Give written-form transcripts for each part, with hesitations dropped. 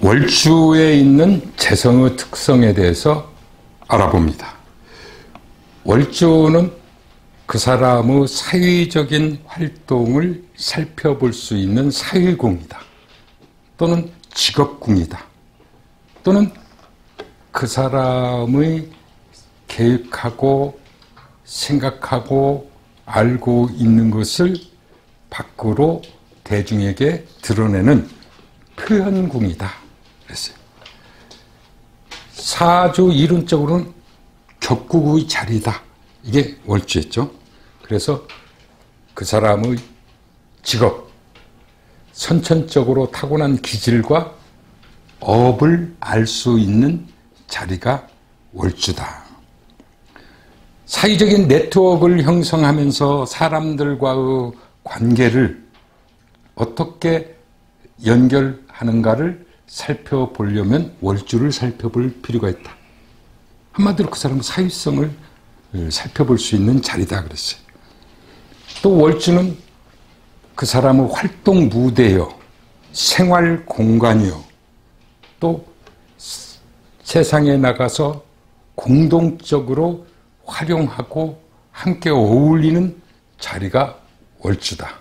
월주에 있는 재성의 특성에 대해서 알아봅니다. 월주는 그 사람의 사회적인 활동을 살펴볼 수 있는 사회궁이다. 또는 직업궁이다. 또는 그 사람의 계획하고 생각하고 알고 있는 것을 밖으로 대중에게 드러내는 표현궁이다. 그랬어요. 사주 이론적으로는 격국의 자리다. 이게 월주였죠. 그래서 그 사람의 직업, 선천적으로 타고난 기질과 업을 알 수 있는 자리가 월주다. 사회적인 네트워크를 형성하면서 사람들과의 관계를 어떻게 연결하는가를 살펴보려면 월주를 살펴볼 필요가 있다. 한마디로 그 사람의 사회성을 살펴볼 수 있는 자리다 그랬어요. 또 월주는 그 사람의 활동 무대요, 생활 공간이요, 또 세상에 나가서 공동적으로 활용하고 함께 어울리는 자리가 월주다.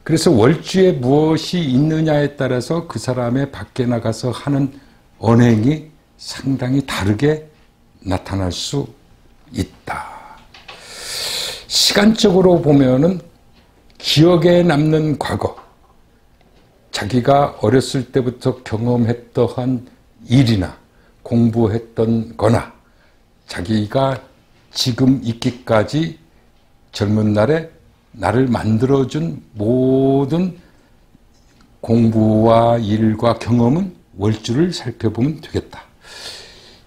그래서 월주에 무엇이 있느냐에 따라서 그 사람의 밖에 나가서 하는 언행이 상당히 다르게 나타날 수 있다. 시간적으로 보면은 기억에 남는 과거, 자기가 어렸을 때부터 경험했던 일이나 공부했던 거나 자기가 지금 있기까지 젊은 날에 나를 만들어준 모든 공부와 일과 경험은 월주를 살펴보면 되겠다.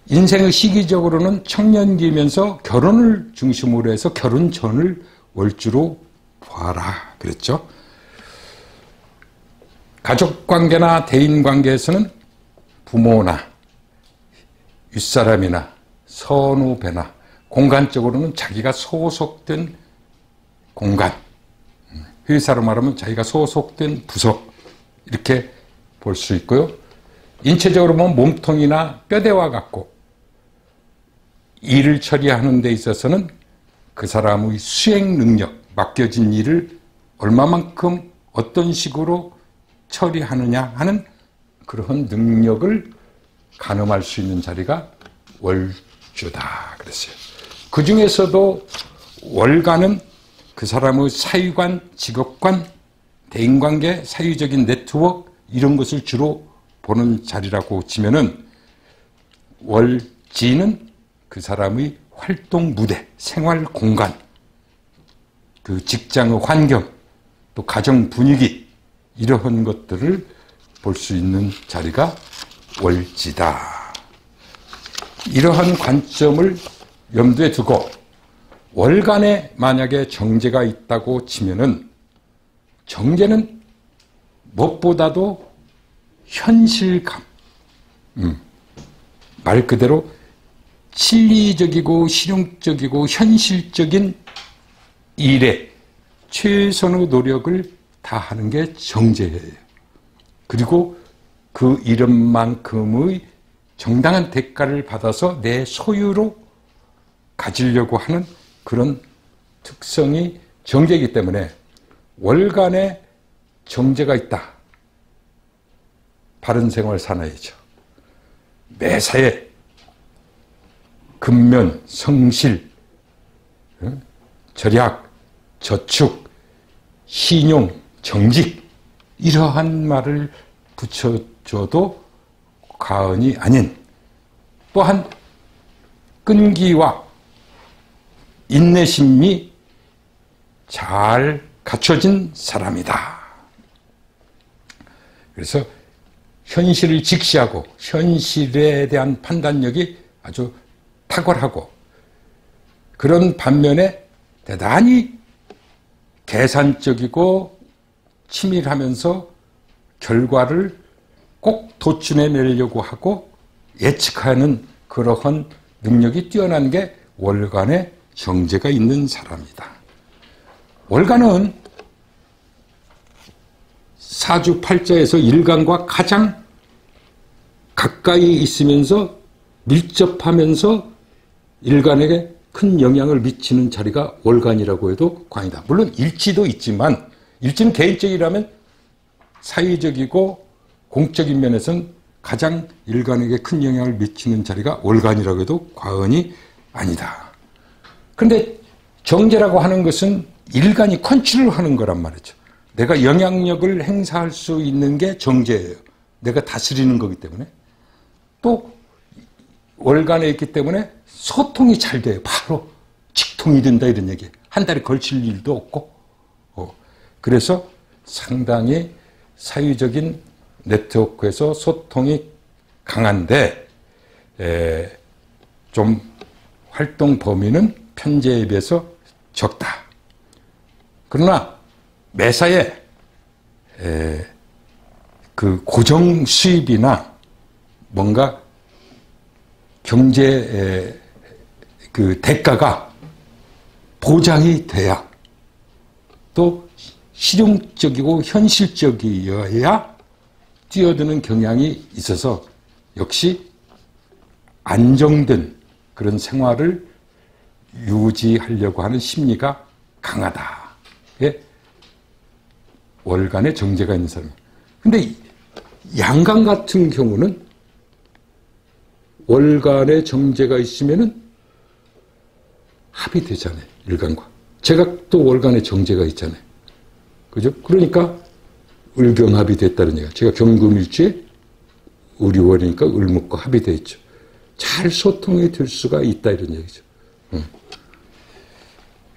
인생의 시기적으로는 청년기면서 결혼을 중심으로 해서 결혼 전을 월주로 봐라 그랬죠. 가족관계나 대인관계에서는 부모나 윗사람이나 선후배나 공간적으로는 자기가 소속된 공간, 회사로 말하면 자기가 소속된 부서 이렇게 볼 수 있고요. 인체적으로 보면 몸통이나 뼈대와 같고 일을 처리하는 데 있어서는 그 사람의 수행 능력, 맡겨진 일을 얼마만큼 어떤 식으로 처리하느냐 하는 그런 능력을 가늠할 수 있는 자리가 월주다 그랬어요. 그 중에서도 월간은 그 사람의 사회관, 직업관, 대인관계, 사회적인 네트워크 이런 것을 주로 보는 자리라고 치면은 월지는 그 사람의 활동 무대, 생활 공간, 그 직장의 환경, 또 가정 분위기 이러한 것들을 볼 수 있는 자리가 월지다. 이러한 관점을 염두에 두고 월간에 만약에 정제가 있다고 치면은 정제는 무엇보다도 현실감, 말 그대로 실리적이고 실용적이고 현실적인 일에 최선의 노력을 다하는 게 정제예요. 그리고 그 이름만큼의 정당한 대가를 받아서 내 소유로 가지려고 하는 그런 특성이 정제이기 때문에 월간에 정제가 있다. 바른 생활 사나이죠. 매사에 근면, 성실, 절약, 저축, 신용, 정직 이러한 말을 붙여줘도 과언이 아닌 또한 끈기와 인내심이 잘 갖춰진 사람이다. 그래서 현실을 직시하고 현실에 대한 판단력이 아주 탁월하고 그런 반면에 대단히 계산적이고 치밀하면서 결과를 꼭 도출해내려고 하고 예측하는 그러한 능력이 뛰어난 게 월간에 정제가 있는 사람이다. 월간은 사주 팔자에서 일간과 가장 가까이 있으면서 밀접하면서 일간에게 큰 영향을 미치는 자리가 월간이라고 해도 과언이다. 물론 일지도 있지만 일지는 개인적이라면 사회적이고 공적인 면에서는 가장 일간에게 큰 영향을 미치는 자리가 월간이라고 해도 과언이 아니다. 그런데 정제라고 하는 것은 일간이 컨트롤하는 거란 말이죠. 내가 영향력을 행사할 수 있는 게 정제예요. 내가 다스리는 거기 때문에. 또 월간에 있기 때문에 소통이 잘 돼요. 바로 직통이 된다 이런 얘기예요. 한 달에 걸칠 일도 없고. 그래서 상당히 사회적인 네트워크에서 소통이 강한데 좀 활동 범위는 편제에 비해서 적다. 그러나 매사에 그 고정 수입이나 뭔가 경제 그 대가가 보장이 돼야 또 실용적이고 현실적이어야 뛰어드는 경향이 있어서 역시 안정된 그런 생활을 유지하려고 하는 심리가 강하다. 예? 월간에 정제가 있는 사람. 근데 양간 같은 경우는 월간에 정제가 있으면은 합이 되잖아요. 일간과. 제가 또 월간에 정제가 있잖아요. 그죠? 그러니까 을경합이 됐다는 얘기가. 제가 경금일주에 을이월이니까 을목과 합이 돼 있죠. 잘 소통이 될 수가 있다 이런 얘기죠.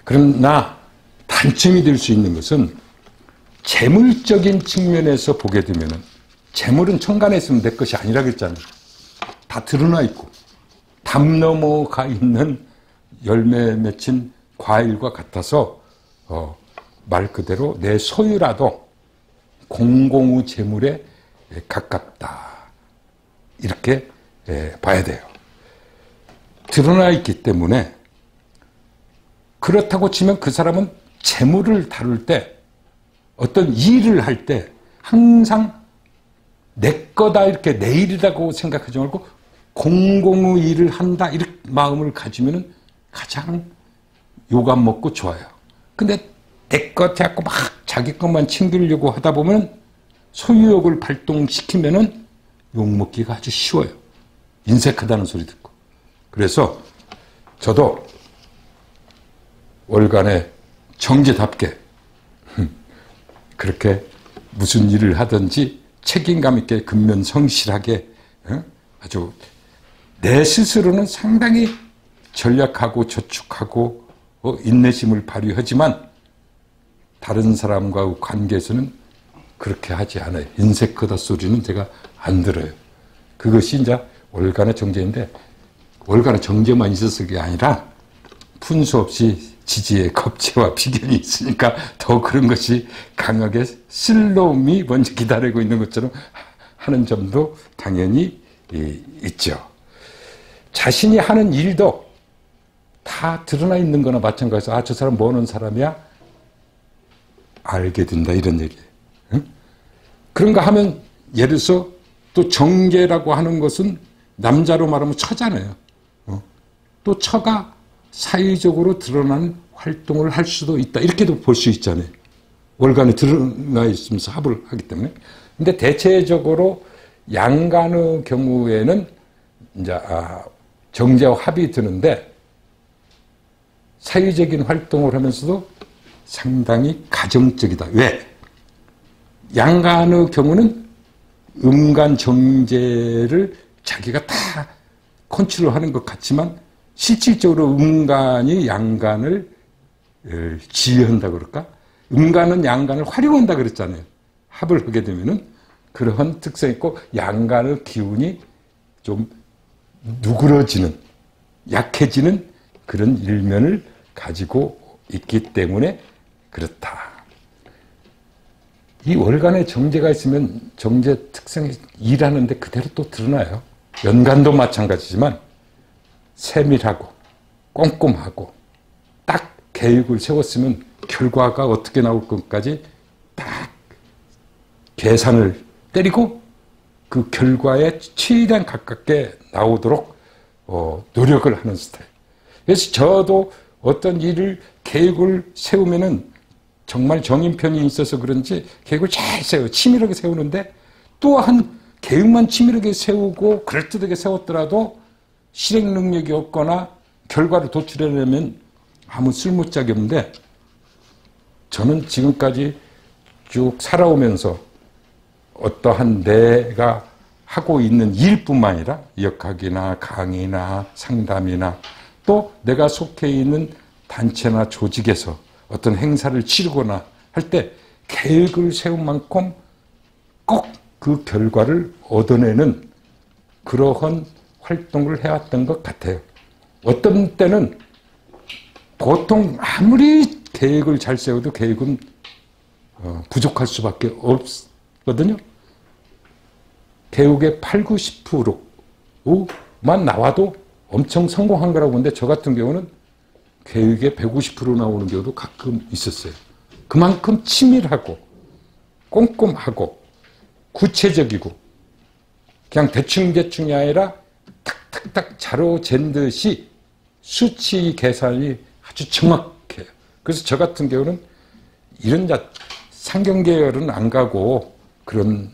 그러나 단점이 될 수 있는 것은 재물적인 측면에서 보게 되면은 재물은 천간에 있으면 내 것이 아니라 그랬잖아요. 다 드러나 있고 담 넘어가 있는 열매 맺힌 과일과 같아서 말 그대로 내 소유라도 공공의 재물에 가깝다. 이렇게 봐야 돼요. 드러나 있기 때문에 그렇다고 치면 그 사람은 재물을 다룰 때 어떤 일을 할 때 항상 내 거다 이렇게 내 일이라고 생각하지 말고 공공의 일을 한다 이렇게 마음을 가지면 가장 요감 먹고 좋아요. 근데 내 것 해갖고 막 자기 것만 챙기려고 하다 보면 소유욕을 발동시키면은 욕먹기가 아주 쉬워요. 인색하다는 소리 듣고. 그래서 저도 월간에 정제답게 그렇게 무슨 일을 하든지 책임감 있게 근면성실하게 아주 내 스스로는 상당히 전략하고 저축하고 인내심을 발휘하지만 다른 사람과의 관계에서는 그렇게 하지 않아요. 인색하다 소리는 제가 안 들어요. 그것이 이제 월간의 정제인데 월간의 정제만 있어서 그게 아니라 분수 없이 지지에 겁재와 비견이 있으니까 더 그런 것이 강하게 쓸 놈이 먼저 기다리고 있는 것처럼 하는 점도 당연히 있죠. 자신이 하는 일도 다 드러나 있는 거나 마찬가지로 아, 저 사람 뭐 하는 사람이야? 알게 된다 이런 얘기예요. 응? 그런가 하면 예를 들어서 또 정계라고 하는 것은 남자로 말하면 처잖아요. 또 처가 사회적으로 드러나는 활동을 할 수도 있다. 이렇게도 볼 수 있잖아요. 월간에 드러나 있으면서 합을 하기 때문에. 근데 대체적으로 양간의 경우에는 이제 정제와 합이 드는데 사회적인 활동을 하면서도 상당히 가정적이다. 왜? 양간의 경우는 음간 정제를 자기가 다 컨트롤하는 것 같지만 실질적으로 음간이 양간을 지휘한다 그럴까? 음간은 양간을 활용한다 그랬잖아요. 합을 하게 되면은 그런 특성이 있고 양간의 기운이 좀 누그러지는 약해지는 그런 일면을 가지고 있기 때문에 그렇다. 이 월간에 정제가 있으면 정제 특성이 일하는데 그대로 또 드러나요. 연간도 마찬가지지만 세밀하고 꼼꼼하고 딱 계획을 세웠으면 결과가 어떻게 나올 것까지 딱 계산을 때리고 그 결과에 최대한 가깝게 나오도록 노력을 하는 스타일. 그래서 저도 어떤 일을 계획을 세우면은 정말 정인편이 있어서 그런지 계획을 잘 세워요. 치밀하게 세우는데 또한 계획만 치밀하게 세우고 그럴듯하게 세웠더라도 실행 능력이 없거나 결과를 도출해내면 아무 쓸모짝이 없는데 저는 지금까지 쭉 살아오면서 어떠한 내가 하고 있는 일뿐만 아니라 역학이나 강의나 상담이나 또 내가 속해 있는 단체나 조직에서 어떤 행사를 치르거나 할 때 계획을 세운 만큼 꼭 그 결과를 얻어내는 그러한 활동을 해왔던 것 같아요. 어떤 때는 보통 아무리 계획을 잘 세워도 계획은 부족할 수밖에 없거든요. 계획의 8, 90%만 나와도 엄청 성공한 거라고 보는데 저 같은 경우는 계획의 150% 나오는 경우도 가끔 있었어요. 그만큼 치밀하고 꼼꼼하고 구체적이고 그냥 대충대충이 아니라 탁탁탁 자로 잰 듯이 수치 계산이 아주 정확해요. 그래서 저 같은 경우는 이런 상경계열은 안 가고 그런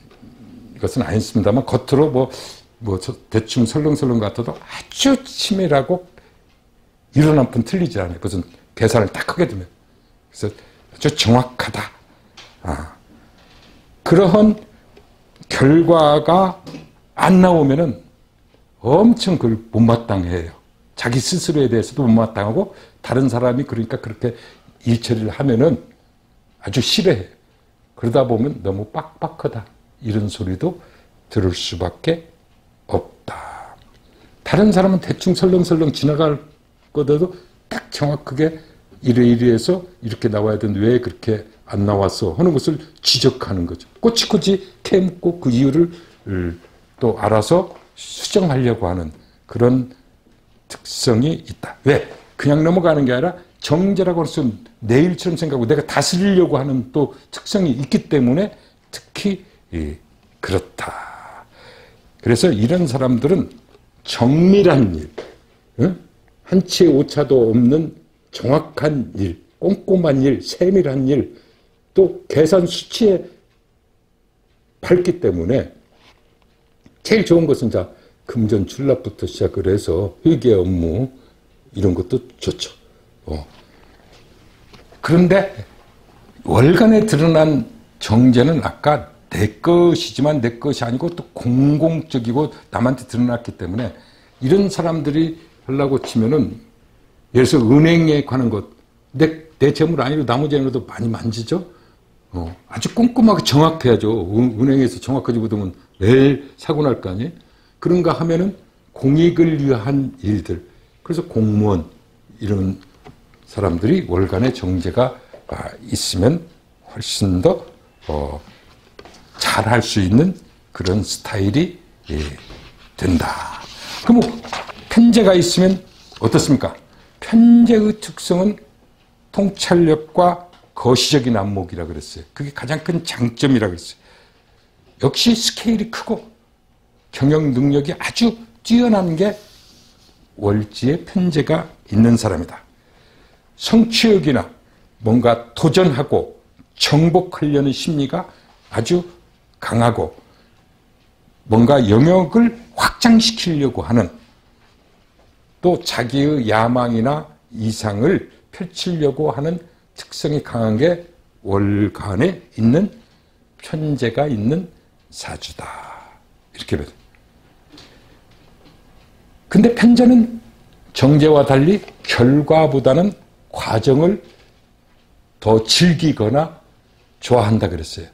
것은 아니습니다만 겉으로 대충 설렁설렁 같아도 아주 치밀하고 이런 한 푼 틀리지 않아요. 무슨 계산을 딱 하게 되면. 그래서 아주 정확하다. 그러한 결과가 안 나오면은 엄청 그걸 못마땅해요. 자기 스스로에 대해서도 못마땅하고 다른 사람이 그러니까 그렇게 일 처리를 하면은 아주 싫어해요. 그러다 보면 너무 빡빡하다. 이런 소리도 들을 수밖에 없다. 다른 사람은 대충 설렁설렁 지나갈 거라도 딱 정확하게 이래이래해서 이렇게 나와야 되는데 왜 그렇게 안 나왔어 하는 것을 지적하는 거죠. 꼬치꼬치 캐묻고 그 이유를 또 알아서 수정하려고 하는 그런 특성이 있다. 왜? 그냥 넘어가는 게 아니라 정제라고 해서 내 일처럼 생각하고 내가 다스리려고 하는 또 특성이 있기 때문에 특히 그렇다. 그래서 이런 사람들은 정밀한 일, 한치의 오차도 없는 정확한 일, 꼼꼼한 일, 세밀한 일, 또 계산 수치에 밝기 때문에 제일 좋은 것은 금전 출납부터 시작을 해서 회계 업무 이런 것도 좋죠. 그런데 월간에 드러난 정제는 아까 내 것이지만 내 것이 아니고 또 공공적이고 남한테 드러났기 때문에 이런 사람들이 하려고 치면은 예를 들어서 은행에 관한 것, 내 재물 아니고 나머지 재물도 많이 만지죠. 아주 꼼꼼하게 정확해야죠. 은행에서 정확하지 못하면 매일 사고 날 거 아니에요. 그런가 하면은 공익을 위한 일들. 그래서 공무원 이런 사람들이 월간의 정제가 있으면 훨씬 더 잘할 수 있는 그런 스타일이 된다. 그럼 편제가 있으면 어떻습니까? 편제의 특성은 통찰력과 거시적인 안목이라 그랬어요. 그게 가장 큰 장점이라 그랬어요. 역시 스케일이 크고 경영 능력이 아주 뛰어난 게 월지의 편제가 있는 사람이다. 성취욕이나 뭔가 도전하고 정복하려는 심리가 아주 강하고 뭔가 영역을 확장시키려고 하는 또 자기의 야망이나 이상을 펼치려고 하는 특성이 강한 게 월간에 있는 편제가 있는 사주다. 이렇게 봐요. 근데 편제는 정제와 달리 결과보다는 과정을 더 즐기거나 좋아한다 그랬어요.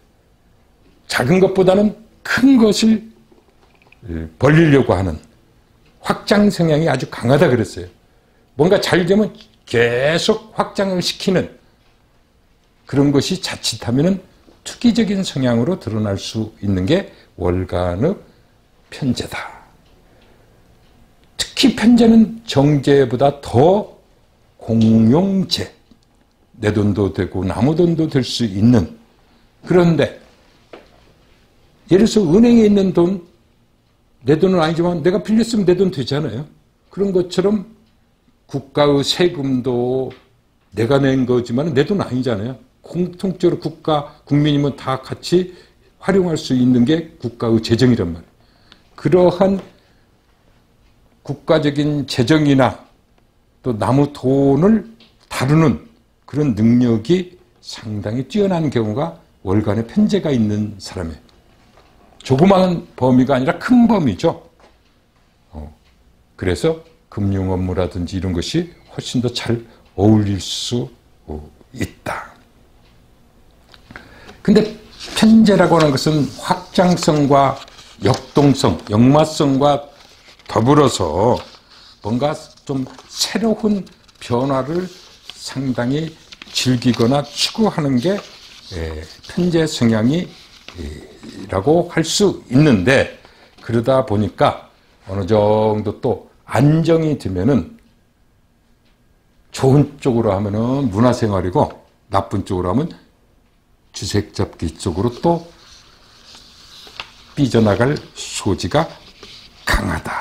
작은 것보다는 큰 것을 벌리려고 하는 확장 성향이 아주 강하다 그랬어요. 뭔가 잘 되면 계속 확장을 시키는 그런 것이 자칫하면 투기적인 성향으로 드러날 수 있는 게 월간의 편제다. 특히 편제는 정제보다 더 공용제, 내 돈도 되고 남의 돈도 될 수 있는. 그런데 예를 들어서 은행에 있는 돈 내 돈은 아니지만 내가 빌렸으면 내 돈 되잖아요. 그런 것처럼 국가의 세금도 내가 낸 거지만 내 돈 아니잖아요. 공통적으로 국민이면 다 같이 활용할 수 있는 게 국가의 재정이란 말이에요. 그러한 국가적인 재정이나 또 남의 돈을 다루는 그런 능력이 상당히 뛰어난 경우가 월간의 편제가 있는 사람이에요. 조그마한 범위가 아니라 큰 범위죠. 그래서 금융 업무라든지 이런 것이 훨씬 더 잘 어울릴 수 있다. 근데 편제라고 하는 것은 확장성과 역동성, 역마성과 더불어서 뭔가 좀 새로운 변화를 상당히 즐기거나 추구하는 게 편제 성향이라고 할 수 있는데, 그러다 보니까 어느 정도 또 안정이 되면은 좋은 쪽으로 하면은 문화생활이고 나쁜 쪽으로 하면 주색잡기 쪽으로 또 삐져나갈 소지가 강하다.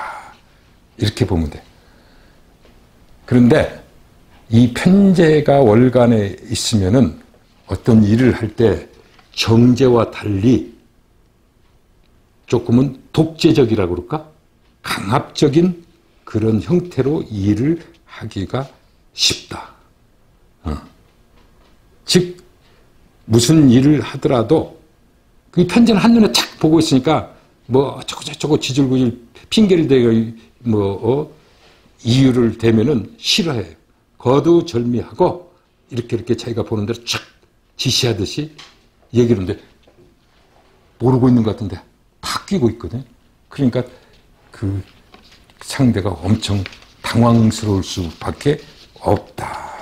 이렇게 보면 돼. 그런데 이 편제가 월간에 있으면은 어떤 일을 할 때 정제와 달리 조금은 독재적이라고 그럴까? 강압적인 그런 형태로 일을 하기가 쉽다. 즉 무슨 일을 하더라도 그 편제는 한눈에 착 보고 있으니까 뭐 저거 지질구질 핑계를 대고 이유를 대면은 싫어해요. 거두절미하고 이렇게 자기가 보는 대로 촥 지시하듯이 얘기를 하는데 모르고 있는 것 같은데 바뀌고 있거든. 그러니까 그 상대가 엄청 당황스러울 수밖에 없다.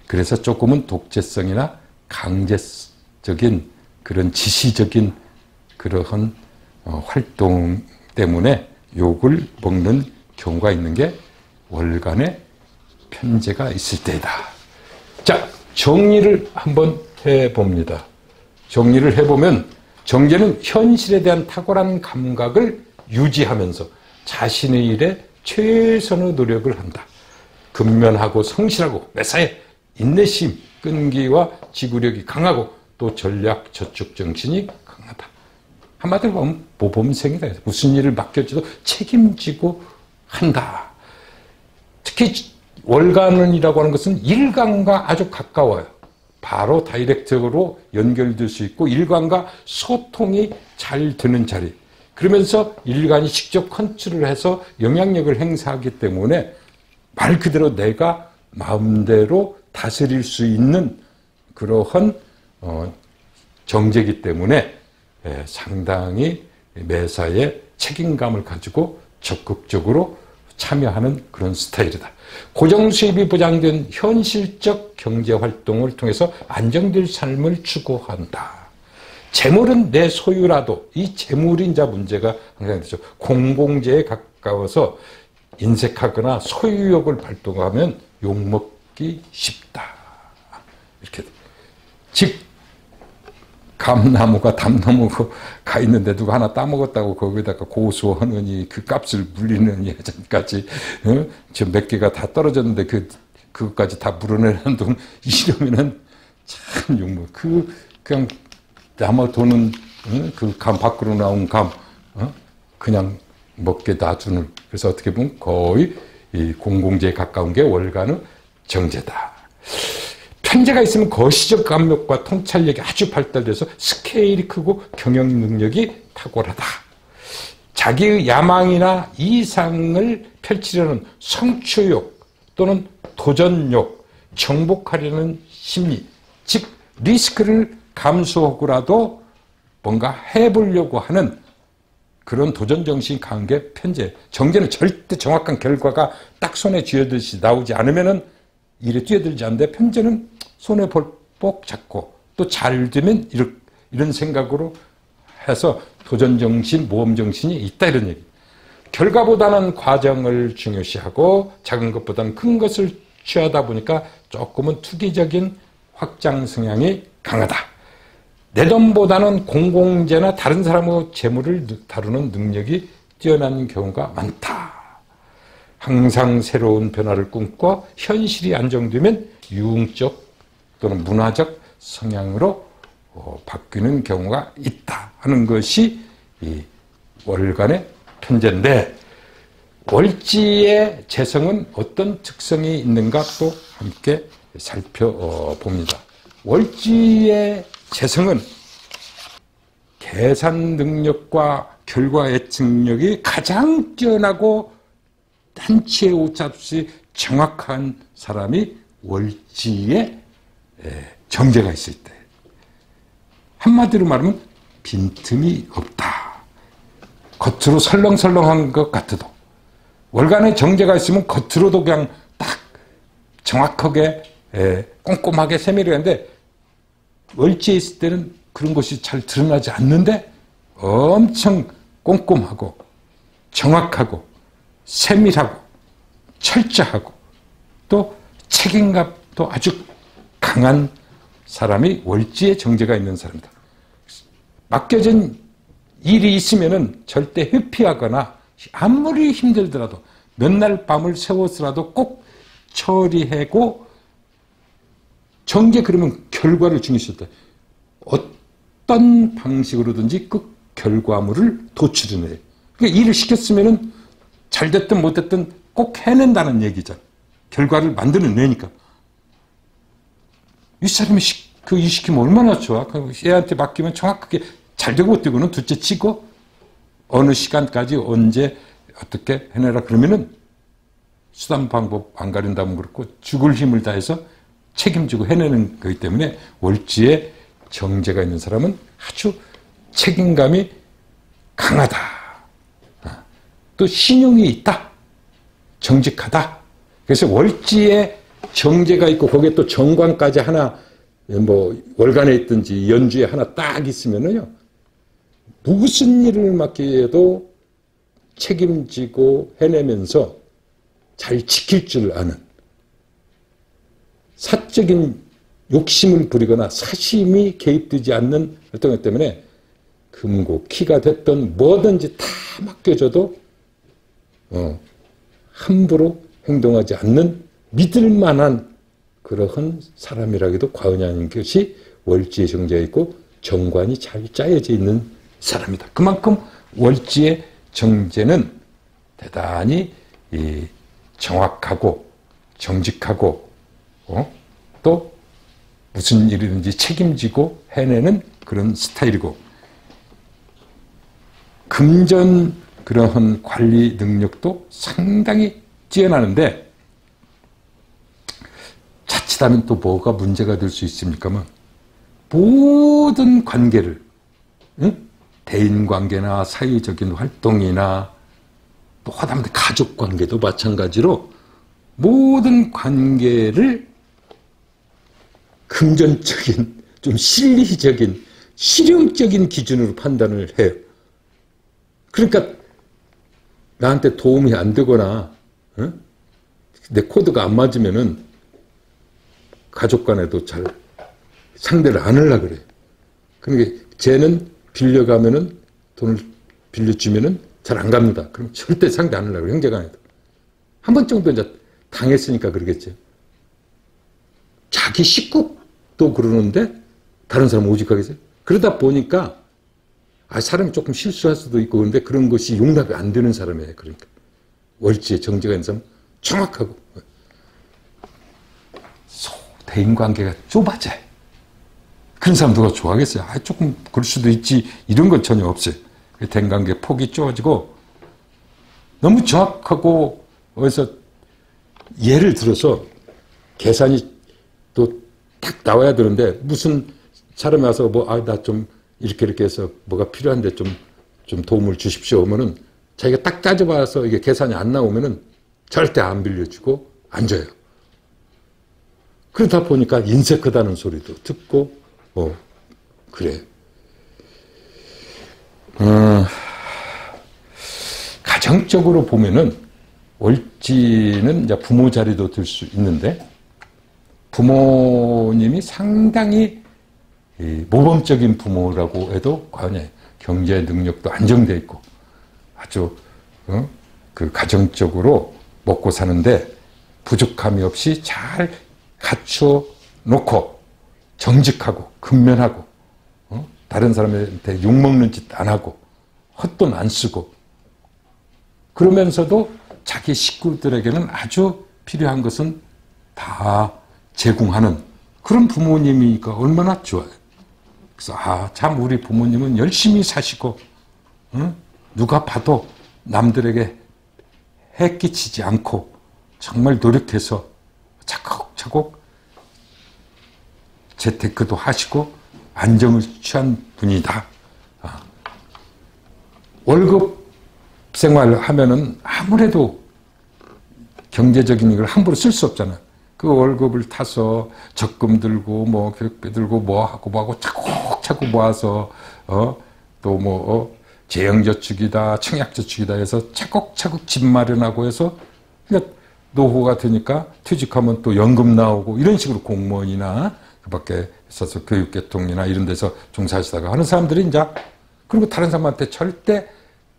그래서 조금은 독재성이나 강제적인 그런 지시적인 그러한 활동 때문에 욕을 먹는 경우가 있는 게 월간에 편제가 있을 때이다. 자, 정리를 한번 해봅니다. 정리를 해보면 정제는 현실에 대한 탁월한 감각을 유지하면서 자신의 일에 최선의 노력을 한다. 근면하고 성실하고 매사에 인내심, 끈기와 지구력이 강하고 또 전략 저축 정신이 강하다. 한마디로 보면 모범생이다. 무슨 일을 맡겨줘도 책임지고 한다. 특히 월간이라고 하는 것은 일간과 아주 가까워요. 바로 다이렉트로 연결될 수 있고 일간과 소통이 잘 되는 자리. 그러면서 일간이 직접 컨트롤을 해서 영향력을 행사하기 때문에 말 그대로 내가 마음대로 다스릴 수 있는 그러한 정제이기 때문에 상당히 매사에 책임감을 가지고 적극적으로 참여하는 그런 스타일이다. 고정수입이 보장된 현실적 경제활동을 통해서 안정될 삶을 추구한다. 재물은 내 소유라도 이 재물인자 문제가 항상 되죠. 공공재에 가까워서 인색하거나 소유욕을 발동하면 욕먹기 쉽다. 이렇게. 즉 감나무가 담나무가 가 있는데 누가 하나 따먹었다고 거기다가 고소하느니 그 값을 물리는 예전까지 지금 몇 개가 다 떨어졌는데 그것까지 다 물어내는 돈 이러면은 참 욕먹. 그냥 나무 돈은 그 감 밖으로 나온 감 그냥 먹게 놔주는. 그래서 어떻게 보면 거의 이 공공재에 가까운 게 월간의 정제다. 편제가 있으면 거시적 감각과 통찰력이 아주 발달돼서 스케일이 크고 경영 능력이 탁월하다. 자기의 야망이나 이상을 펼치려는 성취욕 또는 도전욕, 정복하려는 심리, 즉 리스크를 감수하고라도 뭔가 해보려고 하는 그런 도전정신이 강한 게 편제. 정제는 절대 정확한 결과가 딱 손에 쥐어들듯이 나오지 않으면은 일에 뛰어들지 않는데 편제는 손에 볼복 잡고 또 잘 되면 이런 생각으로 해서 도전정신, 모험정신이 있다 이런 얘기. 결과보다는 과정을 중요시하고 작은 것보다는 큰 것을 취하다 보니까 조금은 투기적인 확장 성향이 강하다. 내 돈보다는 공공재나 다른 사람의 재물을 다루는 능력이 뛰어난 경우가 많다. 항상 새로운 변화를 꿈꿔 현실이 안정되면 유흥적 또는 문화적 성향으로 바뀌는 경우가 있다 하는 것이 이 월간의 편제인데, 월지의 재성은 어떤 특성이 있는가 또 함께 살펴봅니다. 월지의 재성은 계산 능력과 결과 예측력이 가장 뛰어나고 한치의 오차 없이 정확한 사람이 월지의 정제가 있을 때, 한마디로 말하면 빈틈이 없다. 겉으로 설렁설렁한 것 같아도 월간에 정제가 있으면 겉으로도 그냥 딱 정확하게 꼼꼼하게 세밀히 하는데, 월지에 있을 때는 그런 것이 잘 드러나지 않는데 엄청 꼼꼼하고 정확하고 세밀하고 철저하고 또 책임감도 아주 강한 사람이 월지에 정제가 있는 사람이다. 맡겨진 일이 있으면은 절대 회피하거나 아무리 힘들더라도 몇 날 밤을 새워서라도 꼭 처리하고, 정제 그러면 결과를 중요시했다. 어떤 방식으로든지 그 결과물을 도출해내요. 그러니까 일을 시켰으면은 잘 됐든 못 됐든 꼭 해낸다는 얘기죠. 결과를 만들어내니까. 이 사람이 그 일 시키면 얼마나 좋아. 얘한테 맡기면 정확하게 잘 되고 못 되고는 둘째 치고 어느 시간까지 언제 어떻게 해내라 그러면은 수단 방법 안 가린다면 그렇고 죽을 힘을 다해서 책임지고 해내는 거기 때문에 월지에 정제가 있는 사람은 아주 책임감이 강하다. 또 신용이 있다. 정직하다. 그래서 월지에 정제가 있고 거기에 또 정관까지 하나, 뭐 월간에 있든지 연주에 하나 딱 있으면은요, 무슨 일을 맡기에도 책임지고 해내면서 잘 지킬 줄 아는, 사적인 욕심을 부리거나 사심이 개입되지 않는 어떤 것 때문에 금고 키가 됐던 뭐든지 다 맡겨줘도 함부로 행동하지 않는 믿을 만한 그러한 사람이라고 해도 과언이 아닌 것이 월지의 정제가 있고 정관이 잘 짜여져 있는 사람이다. 그만큼 월지의 정제는 대단히 정확하고 정직하고 또 무슨 일이든지 책임지고 해내는 그런 스타일이고, 금전 그러한 관리 능력도 상당히 뛰어나는데, 자칫하면 또 뭐가 문제가 될 수 있습니까만, 모든 관계를, 대인관계나 사회적인 활동이나 또 하다못해 가족관계도 마찬가지로 모든 관계를 금전적인, 좀 실리적인, 실용적인 기준으로 판단을 해요. 그러니까 나한테 도움이 안 되거나 내 코드가 안 맞으면은 가족 간에도 잘 상대를 안 하려고 그래요. 그러니까 쟤는 빌려가면은, 돈을 빌려주면은 잘 안 갑니다. 그럼 절대 상대 안 하려고 그래요. 형제간에도. 한 번 정도 이제 당했으니까 그러겠죠. 자기 식구도 그러는데 다른 사람 오직하겠어요? 그러다 보니까 사람이 조금 실수할 수도 있고 그런데 그런 것이 용납이 안 되는 사람이에요. 그러니까 월지에 정제가 있는 사람 정확하고 대인관계가 좁아져요. 그런 사람 누가 좋아하겠어요? 조금 그럴 수도 있지, 이런 건 전혀 없어요. 대인관계 폭이 좁아지고 너무 정확하고, 어디서 예를 들어서 계산이 또 딱 나와야 되는데 무슨 사람이 와서 나 좀 이렇게 해서 뭐가 필요한데 좀 도움을 주십시오 하면은 자기가 딱 따져봐서 이게 계산이 안 나오면은 절대 안 빌려주고 안 줘요. 그러다 보니까 인색하다는 소리도 듣고 그래. 가정적으로 보면은 월지는 이제 부모 자리도 들 수 있는데, 부모님이 상당히 모범적인 부모라고 해도 과언이 아니에요. 경제 능력도 안정되어 있고 아주 그 가정적으로 먹고 사는데 부족함이 없이 잘 갖춰 놓고 정직하고 근면하고 다른 사람한테 욕먹는 짓 안 하고 헛돈 안 쓰고 그러면서도 자기 식구들에게는 아주 필요한 것은 다 제공하는 그런 부모님이니까 얼마나 좋아요. 그래서 참 우리 부모님은 열심히 사시고 누가 봐도 남들에게 해 끼치지 않고 정말 노력해서 차곡차곡 재테크도 하시고 안정을 취한 분이다. 월급 생활을 하면은 아무래도 경제적인 이걸 함부로 쓸 수 없잖아요. 그 월급을 타서 적금 들고 뭐 교육비 들고 뭐 하고 차곡차곡 모아서 또 뭐 재형저축이다 청약저축이다 해서 차곡차곡 집 마련하고 해서 그러니까 노후가 되니까 퇴직하면 또 연금 나오고 이런 식으로 공무원이나 그 밖에 있어서 교육계통이나 이런 데서 종사하시다가 하는 사람들이 이제 그리고 다른 사람한테 절대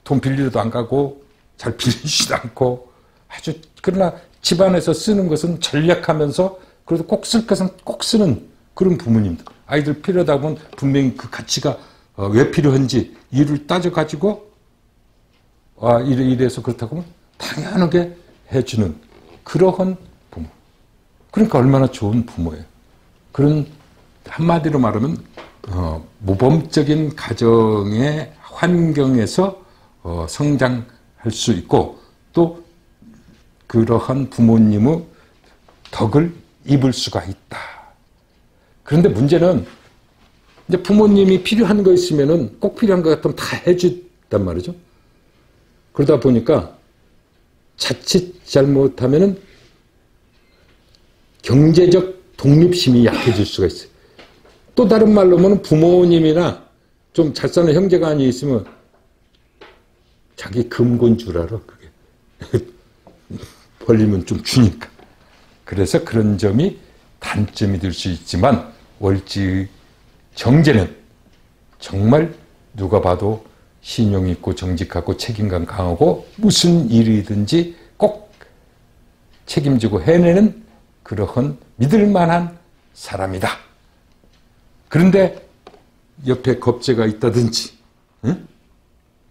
돈 빌리러도 안 가고 잘 빌리지도 않고 아주 그러나 집안에서 쓰는 것은 전략하면서 그래도 꼭 쓸 것은 꼭 쓰는 그런 부모님들. 아이들 필요하다 보면 분명히 그 가치가 왜 필요한지 이유를 따져가지고 이래서 그렇다고 하면 당연하게 해주는 그러한 부모. 그러니까 얼마나 좋은 부모예요. 그런 한마디로 말하면 모범적인 가정의 환경에서 성장할 수 있고 또 그러한 부모님의 덕을 입을 수가 있다. 그런데 문제는 이제 부모님이 필요한 거 있으면은 꼭 필요한 것 같으면 다 해준단 말이죠. 그러다 보니까 자칫 잘못하면은 경제적 독립심이 약해질 수가 있어요. 또 다른 말로 하면 부모님이나 좀 잘 사는 형제가 아니 있으면 자기 금고인 줄 알아, 그게. 벌리면 좀 주니까. 그래서 그런 점이 단점이 될 수 있지만 월지 정제는 정말 누가 봐도 신용 있고 정직하고 책임감 강하고 무슨 일이든지 꼭 책임지고 해내는 그러한 믿을 만한 사람이다. 그런데 옆에 겁재가 있다든지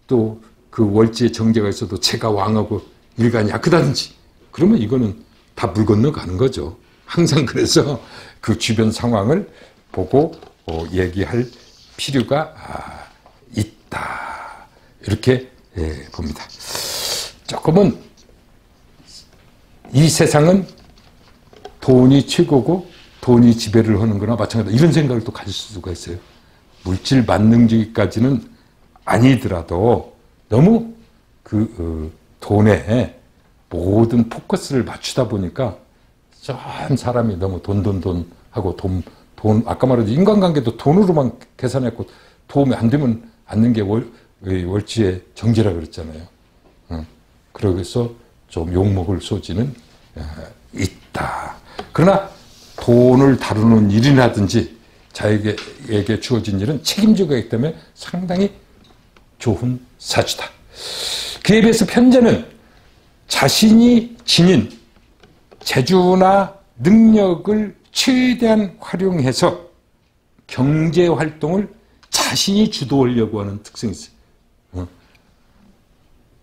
또 그 월지에 정제가 있어도 제가 왕하고 일간이 약하다든지 그러면 이거는 다 물 건너가는 거죠. 항상 그래서 그 주변 상황을 보고 얘기할 필요가 있다. 이렇게 봅니다. 조금은 이 세상은 돈이 최고고 돈이 지배를 하는 거나 마찬가지다. 이런 생각을 또 가질 수가 있어요. 물질 만능주의까지는 아니더라도 너무 돈에 모든 포커스를 맞추다 보니까 전 사람이 너무 돈 하고 돈 아까 말했듯이 인간관계도 돈으로만 계산했고 도움이 안 되면 않는 게 월지의 정제라 그랬잖아요. 그래서 좀 욕먹을 소지는 있다. 그러나 돈을 다루는 일이라든지 자에게 주어진 일은 책임지고 있기 때문에 상당히 좋은 사주다. 그에 비해서 편제는 자신이 지닌 재주나 능력을 최대한 활용해서 경제활동을 자신이 주도하려고 하는 특성이 있어요.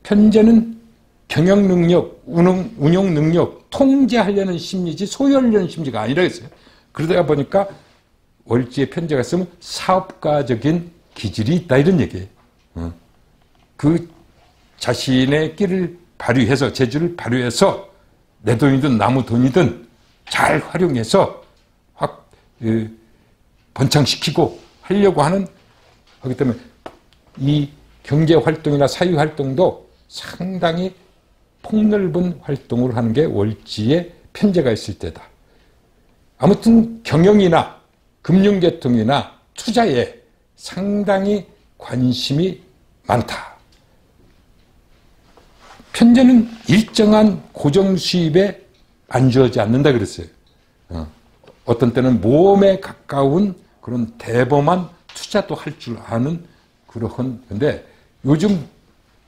편제는 경영능력, 운영능력, 통제하려는 심리지 소유하려는 심리가 아니라 했어요. 그러다 보니까 월지에 편제가 있으면 사업가적인 기질이 있다 이런 얘기예요. 그 자신의 끼를 발휘해서 재주를 발휘해서 내 돈이든 나무 돈이든 잘 활용해서 확 번창시키고 하려고 하기 때문에 이 경제활동이나 사회활동도 상당히 폭넓은 활동을 하는 게 월지에 편제가 있을 때다. 아무튼 경영이나 금융계통이나 투자에 상당히 관심이 많다. 편제는 일정한 고정 수입에 안주하지 않는다 그랬어요. 어떤 때는 모험에 가까운 그런 대범한 투자도 할 줄 아는 그러한. 근데 요즘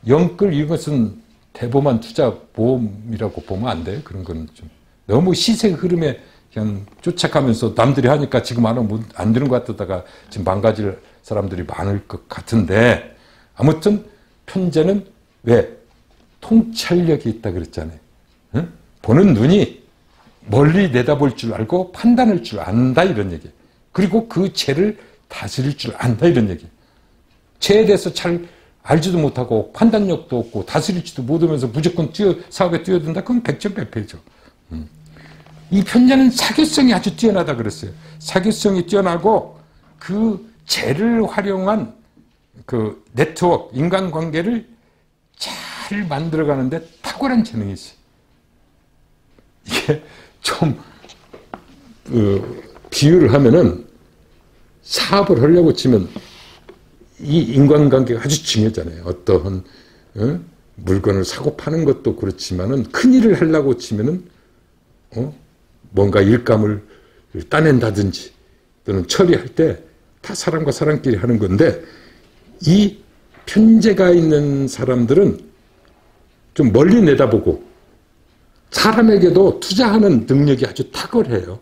영끌 이것은 대범한 투자 보험이라고 보면 안 돼요. 그런 거는 좀 너무 시세 흐름에 그냥 쫓아가면서 남들이 하니까 지금 안 하면 안 되는 것 같다가 지금 망가질 사람들이 많을 것 같은데, 아무튼 편제는 왜? 통찰력이 있다 그랬잖아요. 응? 보는 눈이 멀리 내다볼 줄 알고 판단할 줄 안다, 이런 얘기. 그리고 그 죄를 다스릴 줄 안다, 이런 얘기. 죄에 대해서 잘 알지도 못하고 판단력도 없고 다스릴지도 못하면서 무조건 사업에 뛰어든다? 그건 백전백패죠. 이 편제는 사교성이 아주 뛰어나다 그랬어요. 사교성이 뛰어나고 그 죄를 활용한 그 네트워크, 인간관계를 잘 만들어가는데 탁월한 재능이 있어요. 이게 좀 비유를 하면은 사업을 하려고 치면 이 인간관계가 아주 중요하잖아요. 어떠한 물건을 사고 파는 것도 그렇지만은 큰 일을 하려고 치면은 뭔가 일감을 따낸다든지 또는 처리할 때 다 사람과 사람끼리 하는 건데, 이 편제가 있는 사람들은 좀 멀리 내다보고 사람에게도 투자하는 능력이 아주 탁월해요.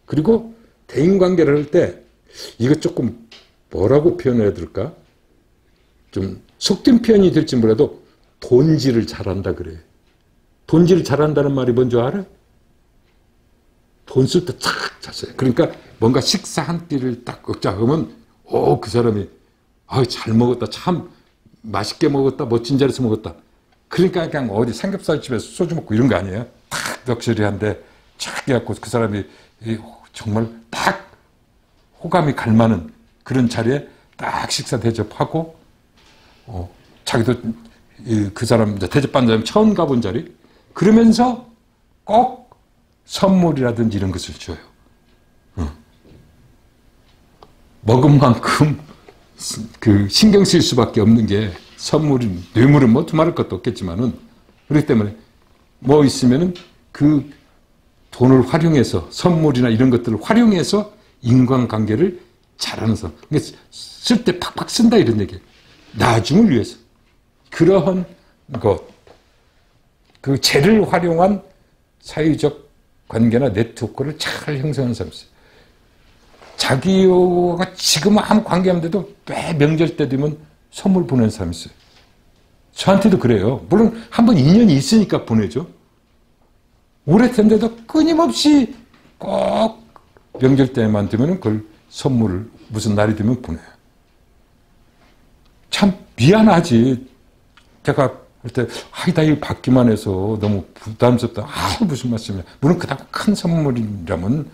그리고 대인관계를 할 때 이거 조금 뭐라고 표현해야 될까? 좀 속된 표현이 될지 몰라도 돈질을 잘한다 그래요. 돈질을 잘한다는 말이 뭔지 알아요? 돈 쓸 때 탁 잘 써요. 그러니까 뭔가 식사 한 끼를 딱 먹자 하면 그 사람이 잘 먹었다, 참 맛있게 먹었다, 멋진 자리에서 먹었다. 그러니까 그냥 어디 삼겹살집에서 소주 먹고 이런 거 아니에요. 탁 럭셔리한데 쫙 해갖고 그 사람이 정말 딱 호감이 갈 만한 그런 자리에 딱 식사 대접하고, 자기도 그 사람 대접받는 사람이 처음 가본 자리, 그러면서 꼭 선물이라든지 이런 것을 줘요. 먹은 만큼 그 신경 쓸 수밖에 없는 게 선물은, 뇌물은 뭐 두말할 것도 없겠지만은, 그렇기 때문에 뭐 있으면은 그 돈을 활용해서 선물이나 이런 것들을 활용해서 인간관계를 잘하는 사람. 그러니까 쓸 때 팍팍 쓴다, 이런 얘기예요. 나중을 위해서. 그러한 것, 그 재를 활용한 사회적 관계나 네트워크를 잘 형성하는 사람이 있어요. 자기와 지금 아무 관계 없는데도 매 명절 때 되면 선물 보내는 사람이 있어요. 저한테도 그래요. 물론 한번 인연이 있으니까 보내죠. 오래된데도 끊임없이 꼭 명절 때만 되면 그걸 선물을 무슨 날이 되면 보내요. 참 미안하지. 제가 할 때, 나 이거 받기만 해서 너무 부담스럽다. 무슨 말씀이야. 물론 그다음 큰 선물이라면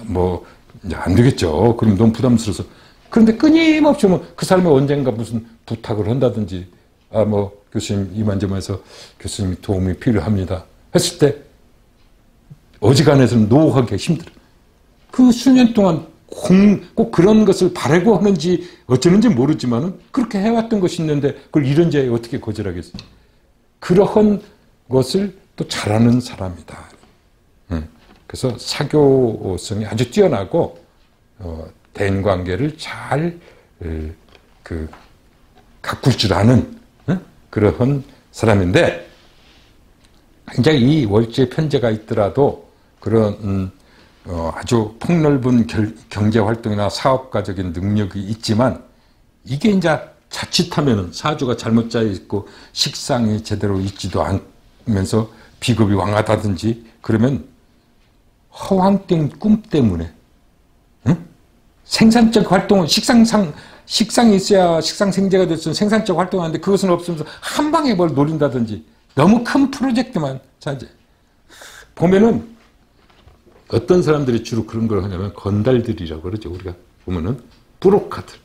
뭐 이제 안 되겠죠. 그럼 너무 부담스러워서. 그런데 끊임없이 그 사람이 언젠가 무슨 부탁을 한다든지, 교수님 이만저만해서 교수님 도움이 필요합니다 했을 때 어지간해서는 노하기 힘들어. 그 수년 동안 꼭 그런 것을 바라고 하는지 어쩌는지 모르지만은 그렇게 해왔던 것이 있는데 그걸 이런저에 어떻게 거절하겠어요. 그러한 것을 또 잘하는 사람이다. 그래서 사교성이 아주 뛰어나고 대인관계를 잘 가꿀 줄 아는 그러한 사람인데, 굉장히 이 월지의 편제가 있더라도 그런 아주 폭넓은 경제활동이나 사업가적인 능력이 있지만, 이게 이제 자칫하면 사주가 잘못 짜여 있고 식상이 제대로 있지도 않으면서 비겁이 왕하다든지 그러면 허황된 꿈 때문에 생산적 활동은 식상이 있어야 식상생재가 됐으면 생산적 활동하는데 그것은 없으면서 한 방에 뭘 노린다든지 너무 큰 프로젝트만 자제. 보면은 어떤 사람들이 주로 그런 걸 하냐면 건달들이라고 그러죠. 우리가 보면은 브로커들.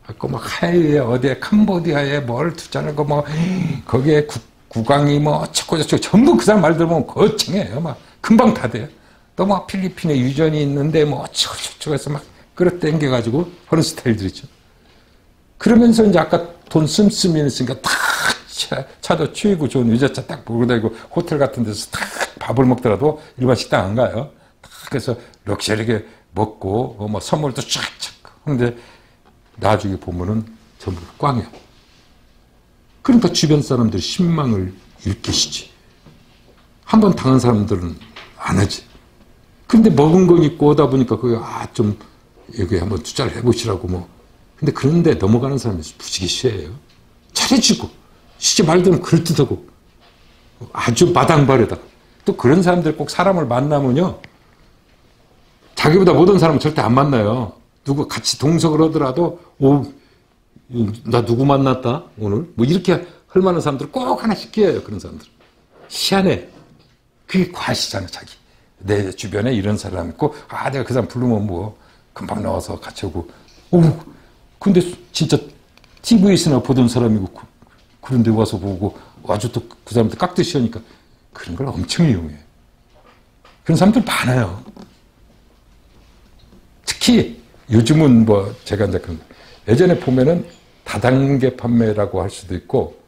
하이에 어디에 캄보디아에 뭘 투자하고 거기에 국왕이 어쩌고저쩌고 전부 그 사람 말 들으면 거창해요. 금방 다 돼요. 또 필리핀에 유전이 있는데 어쩌고저쩌고 해서 끌어당겨가지고 하는 스타일들이죠. 그러면서 이제 아까 돈 씀씀이 있으니까 탁 차도 치이고 좋은 유자차 딱 몰고 다니고 호텔 같은 데서 탁 밥을 먹더라도 일반 식당 안 가요. 탁 그래서 럭셔리하게 먹고 선물도 쫙 그런데 나중에 보면은 전부 꽝이야. 그러니까 주변 사람들이 신망을 일으키시지. 한번 당한 사람들은 안 하지. 근데 먹은 건 있고 오다 보니까 그게 좀 여기 한번 투자를 해보시라고 뭐. 근데 그런데 넘어가는 사람이 부지기 쉬워요. 잘해주고 진짜 말들은 그럴듯하고 아주 마당발에다가 또 그런 사람들 꼭 사람을 만나면요. 자기보다 못한 사람은 절대 안 만나요. 누구 같이 동석을 하더라도 나 누구 만났다 오늘 뭐 이렇게 할 만한 사람들 꼭 하나씩 끼어요. 그런 사람들 희한해. 그게 과시잖아. 자기 내 주변에 이런 사람 있고 내가 그 사람 부르면 뭐 금방 나와서 같이 오고 근데 진짜 TV에서나 보던 사람이고 그런 데 와서 보고 아주 또 그 사람한테 깍듯이 하니까 그런 걸 엄청 이용해. 그런 사람들 많아요. 특히 요즘은 뭐 제가 이제 그런 예전에 보면은 다단계 판매라고 할 수도 있고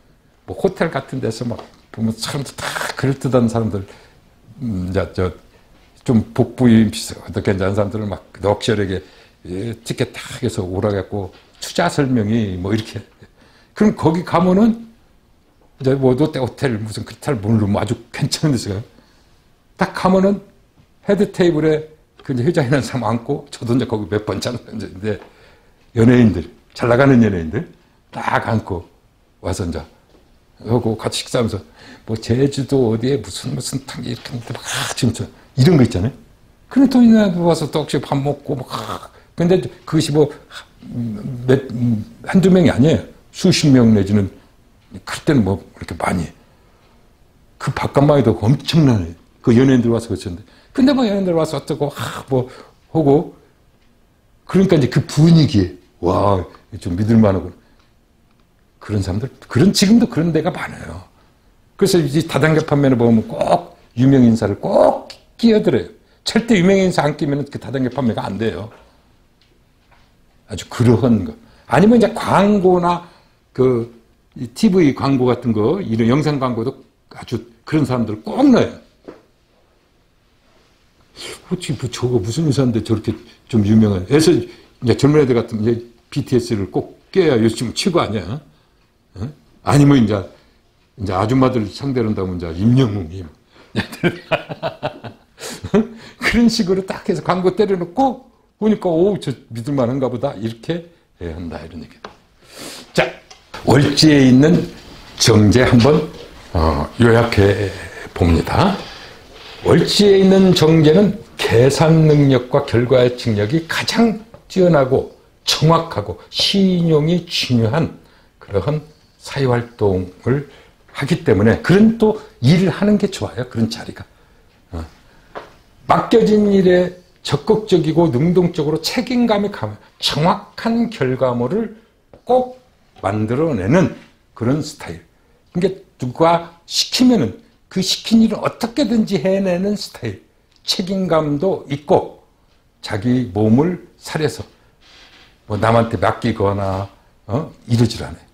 뭐 호텔 같은 데서 막 보면 사람들 다 그럴듯한 사람들 이제 좀 복부임 어떻게 하는 사람들은 막 럭셔리하게 티켓 딱 해서 오라갖고 투자 설명이 뭐 이렇게 그럼 거기 가면은 이제 뭐 롯데 호텔 무슨 그탈 물론 아주 괜찮은 데서 딱 가면은 헤드 테이블에 그 이제 회장이라는 사람 앉고 저도 이제 거기 몇 번 앉았는데 연예인들 잘 나가는 연예인들 딱 앉고 와서 이제 하고 같이 식사하면서 뭐 제주도 어디에 무슨 탕 이렇게 막 진짜 이런 거 있잖아요. 근데 또 이날 와서 또 혹시 밥 먹고 막 근데 그것이 뭐 한두 명이 아니에요. 수십 명 내지는 클 때는 뭐 이렇게 많이 그 바깥만 해도 엄청나네. 그 연예인들 와서 그랬는데 근데 뭐 연예인들 와서 어쩌고 뭐 하고 그러니까 이제 그 분위기에 와 좀 믿을만하고 그런 사람들 지금도 그런 데가 많아요. 그래서 이제 다단계 판매를 보면 꼭 유명 인사를 꼭 끼어들어요. 절대 유명 인사 안 끼면 그 다단계 판매가 안 돼요. 아주 그러한 거. 아니면 이제 광고나 그 TV 광고 같은 거, 이런 영상 광고도 아주 그런 사람들을 꼭 넣어요. 어떻게 뭐 저거 무슨 인사인데 저렇게 좀 유명한. 그래서 이제 젊은 애들 같으면 이제 BTS를 꼭 껴야 요즘 최고 아니야. 어? 아니면 이제 아줌마들 상대로 한다면 이제 임영웅이 그런 식으로 딱 해서 광고 때려놓고 보니까 저 믿을만한가 보다 이렇게 해야 한다 이런 얘기. 자, 월지에 있는 정제 한번 요약해 봅니다. 월지에 있는 정제는 계산 능력과 결과 예측력이 가장 뛰어나고 정확하고 신용이 중요한 그러한 사회활동을 하기 때문에 그런 또 일을 하는 게 좋아요. 그런 자리가. 맡겨진 일에 적극적이고 능동적으로 책임감이 강한 정확한 결과물을 꼭 만들어내는 그런 스타일. 그러니까 누가 시키면은 그 시킨 일을 어떻게든지 해내는 스타일. 책임감도 있고 자기 몸을 살해서 뭐 남한테 맡기거나 이러질 않아요.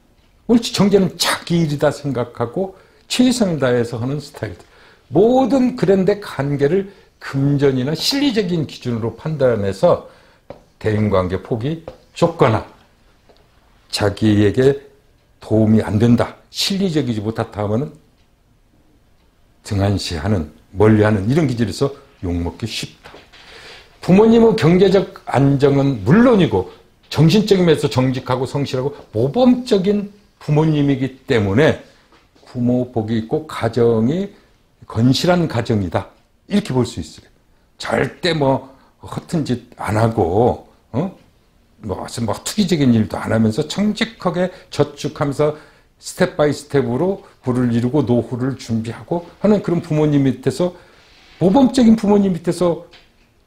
옳지 정제는 자기 일이다 생각하고 최선을 다해서 하는 스타일. 모든 그런데 관계를 금전이나 실리적인 기준으로 판단해서 대인관계 폭이 좁거나 자기에게 도움이 안 된다, 실리적이지 못하다 하면은 등한시하는, 멀리하는 이런 기질에서 욕먹기 쉽다. 부모님의 경제적 안정은 물론이고 정신적인 면에서 정직하고 성실하고 모범적인 부모님이기 때문에 부모 복이 있고 가정이 건실한 가정이다. 이렇게 볼 수 있어요. 절대 뭐 허튼 짓 안 하고 뭐 투기적인 일도 안 하면서 정직하게 저축하면서 스텝 바이 스텝으로 부를 이루고 노후를 준비하고 하는 그런 부모님 밑에서 모범적인 부모님 밑에서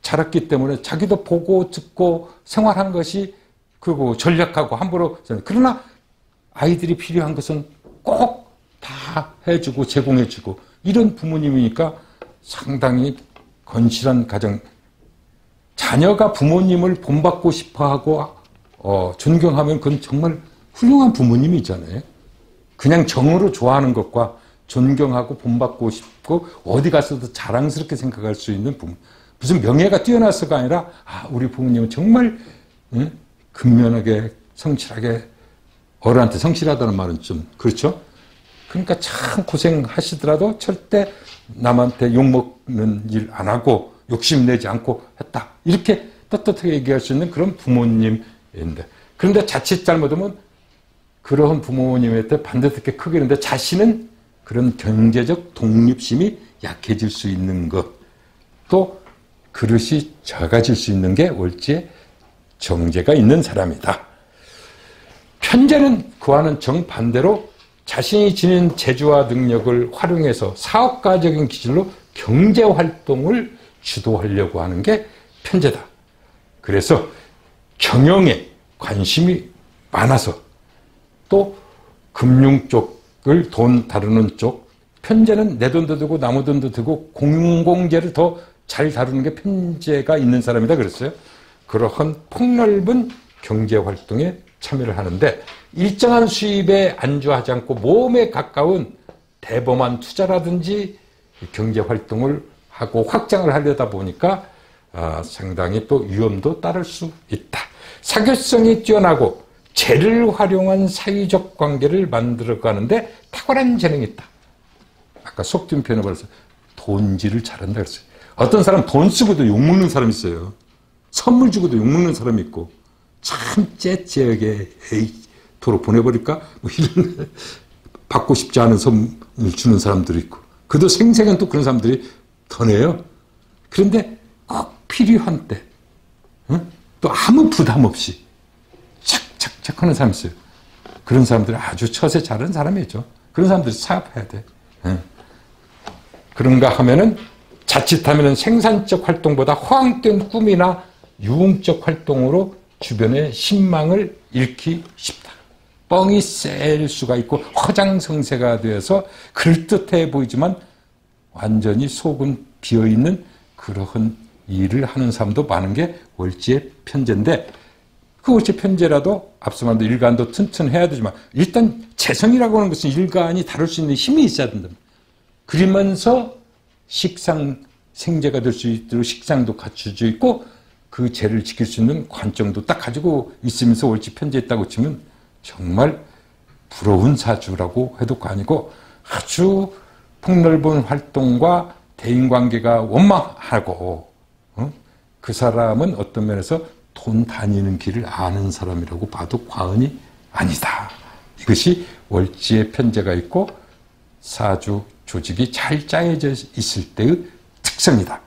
자랐기 때문에 자기도 보고 듣고 생활한 것이 그리고 전략하고 함부로 그러나 아이들이 필요한 것은 꼭 다 해주고 제공해주고 이런 부모님이니까 상당히 건실한 가정. 자녀가 부모님을 본받고 싶어하고 존경하면 그건 정말 훌륭한 부모님이잖아요. 그냥 정으로 좋아하는 것과 존경하고 본받고 싶고 어디 가서도 자랑스럽게 생각할 수 있는 부모. 무슨 명예가 뛰어나서가 아니라 우리 부모님은 정말 근면하게 성실하게, 어른한테 성실하다는 말은 좀 그렇죠. 그러니까 참 고생하시더라도 절대 남한테 욕먹는 일 안 하고 욕심내지 않고 했다, 이렇게 떳떳하게 얘기할 수 있는 그런 부모님인데, 그런데 자칫 잘못하면 그러한 부모님한테 반대듣게 크게 했는데 자신은 그런 경제적 독립심이 약해질 수 있는 것, 또 그릇이 작아질 수 있는 게 월지의 정제가 있는 사람이다. 편제는 그와는 정반대로 자신이 지닌 재주와 능력을 활용해서 사업가적인 기질로 경제활동을 주도하려고 하는 게 편제다. 그래서 경영에 관심이 많아서, 또 금융 쪽을 돈 다루는 쪽, 편제는 내 돈도 들고 남의 돈도 들고 공공재를 더 잘 다루는 게 편제가 있는 사람이다 그랬어요. 그러한 폭넓은 경제활동에 참여를 하는데, 일정한 수입에 안주하지 않고 모험에 가까운 대범한 투자라든지 경제활동을 하고 확장을 하려다 보니까 상당히 또 위험도 따를 수 있다. 사교성이 뛰어나고 재를 활용한 사회적 관계를 만들어가는데 탁월한 재능이 있다. 아까 속된 표현을 벌써 돈질을 잘한다 그랬어요. 어떤 사람 돈 쓰고도 욕먹는 사람이 있어요. 선물 주고도 욕먹는 사람이 있고, 참 째째하게 에이 도로 보내버릴까? 뭐 이런 받고 싶지 않은 선물 주는 사람들이 있고, 그도 생생한 또 그런 사람들이 더 내요. 그런데 꼭 필요한 때, 또 아무 부담 없이 착착착 하는 사람이 있어요. 그런 사람들은 아주 처세 잘하는 사람이죠. 그런 사람들이 사업해야 돼. 그런가 하면은 자칫하면은 생산적 활동보다 허황된 꿈이나 유흥적 활동으로 주변의 신망을 잃기 쉽다. 뻥이 셀 수가 있고 허장성세가 되어서 그럴듯해 보이지만 완전히 속은 비어있는 그러한 일을 하는 사람도 많은 게 월지의 편제인데, 그 월지의 편제라도 앞서 말한 일간도 튼튼해야 되지만 일단 재성이라고 하는 것은 일간이 다룰 수 있는 힘이 있어야 된다. 그러면서 생제가 될 수 있도록 식상도 갖춰져 있고 그 죄를 지킬 수 있는 관점도 딱 가지고 있으면서 월지 편제했다고 치면 정말 부러운 사주라고 해도 아니고, 아주 폭넓은 활동과 대인관계가 원만하고, 그 사람은 어떤 면에서 돈 다니는 길을 아는 사람이라고 봐도 과언이 아니다. 이것이 월지의 편제가 있고 사주 조직이 잘 짜여져 있을 때의 특성이다.